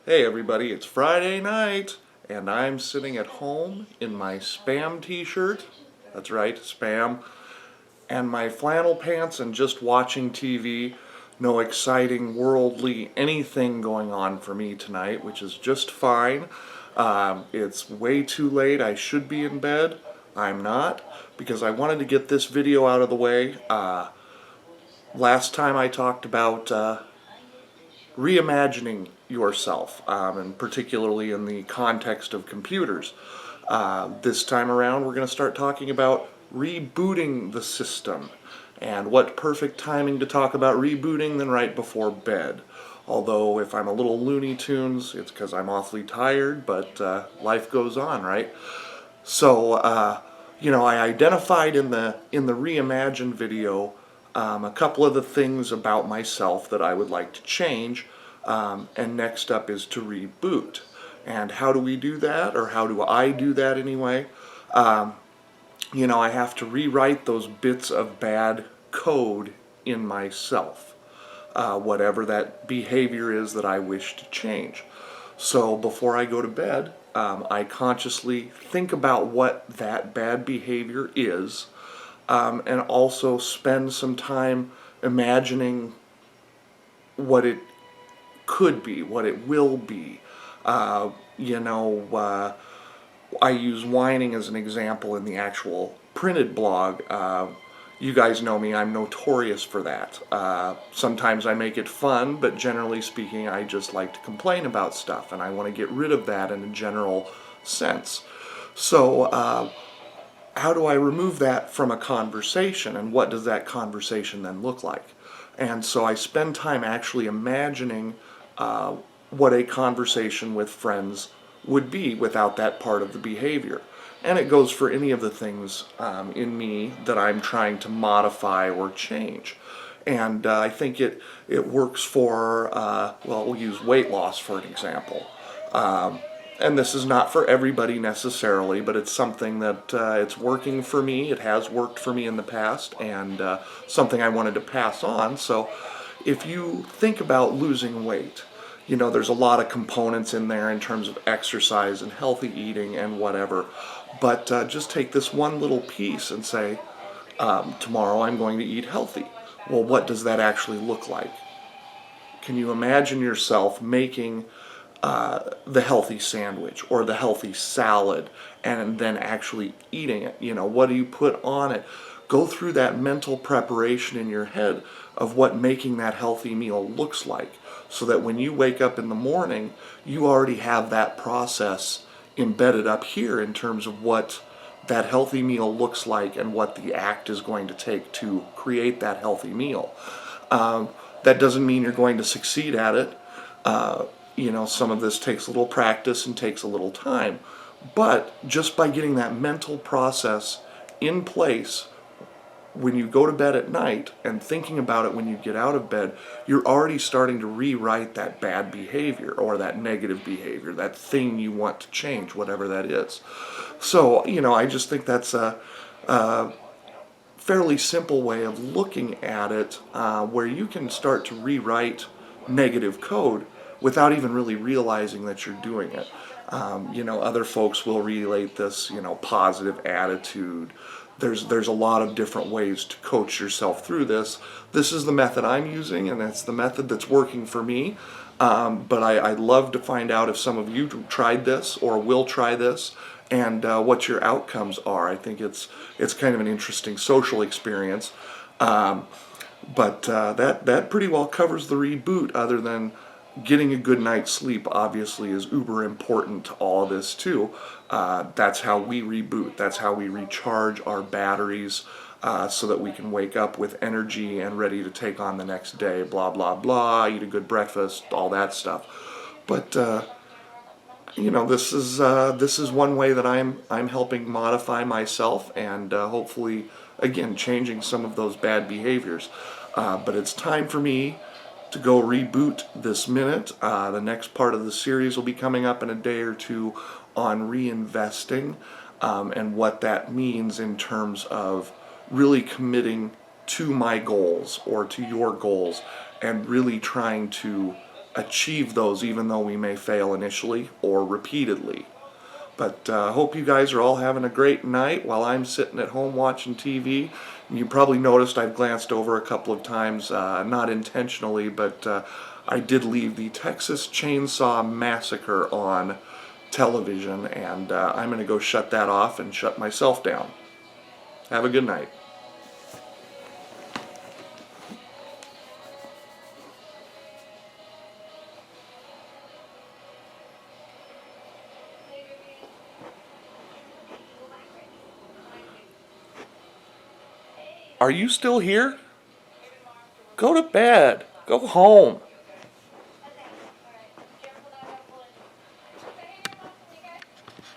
Hey everybody, it's Friday night, and I'm sitting at home in my Spam t-shirt, that's right, Spam, and my flannel pants and just watching TV. No exciting worldly anything going on for me tonight, which is just fine. It's way too late, I should be in bed. I'm not, because I wanted to get this video out of the way. Last time I talked about reimagining yourself, and particularly in the context of computers. This time around, we're going to start talking about rebooting the system. And what perfect timing to talk about rebooting than right before bed. Although, if I'm a little Looney Tunes, it's because I'm awfully tired, but life goes on, right? So, I identified in the reimagined video a couple of the things about myself that I would like to change, and next up is to reboot. And how do we do that, or how do I do that anyway? I have to rewrite those bits of bad code in myself, whatever that behavior is that I wish to change. So before I go to bed, I consciously think about what that bad behavior is, and also spend some time imagining what it could be, what it will be. Uh, you know, I use whining as an example in the actual printed blog. You guys know me, I'm notorious for that. Sometimes I make it fun, but generally speaking, I just like to complain about stuff, and I want to get rid of that in a general sense. So, how do I remove that from a conversation, and what does that conversation then look like? And so I spend time actually imagining what a conversation with friends would be without that part of the behavior. And it goes for any of the things in me that I'm trying to modify or change. And I think it works for, we'll use weight loss for an example. And this is not for everybody necessarily, but it's something that it's working for me. It has worked for me in the past, and something I wanted to pass on. So if you think about losing weight, there's a lot of components in there in terms of exercise and healthy eating and whatever. But just take this one little piece and say, tomorrow I'm going to eat healthy. Well, what does that actually look like? Can you imagine yourself making the healthy sandwich or the healthy salad and then actually eating it? What do you put on it? Go through that mental preparation in your head of what making that healthy meal looks like, so that when you wake up in the morning, you already have that process embedded up here in terms of what that healthy meal looks like and what the act is going to take to create that healthy meal. That doesn't mean you're going to succeed at it. Some of this takes a little practice and takes a little time. But just by getting that mental process in place when you go to bed at night and thinking about it when you get out of bed, you're already starting to rewrite that bad behavior or that negative behavior, that thing you want to change, whatever that is. So, I just think that's a fairly simple way of looking at it, where you can start to rewrite negative code without even really realizing that you're doing it. Other folks will relate this, positive attitude. There's a lot of different ways to coach yourself through this. This is the method I'm using, and it's the method that's working for me. But I'd love to find out if some of you tried this or will try this, and what your outcomes are. I think it's kind of an interesting social experience. But that pretty well covers the reboot, other than getting a good night's sleep obviously is uber important to all of this too. That's how we reboot. That's how we recharge our batteries, so that we can wake up with energy and ready to take on the next day. Blah, blah, blah, eat a good breakfast, all that stuff. But, this is one way that I'm helping modify myself, and hopefully, again, changing some of those bad behaviors. But it's time for me to go reboot this minute. The next part of the series will be coming up in a day or two on reinvesting, and what that means in terms of really committing to my goals or to your goals, and really trying to achieve those even though we may fail initially or repeatedly. But I hope you guys are all having a great night while I'm sitting at home watching TV. You probably noticed I've glanced over a couple of times, not intentionally, but I did leave the Texas Chainsaw Massacre on television, and I'm going to go shut that off and shut myself down. Have a good night. Are you still here? Go to bed. Go home.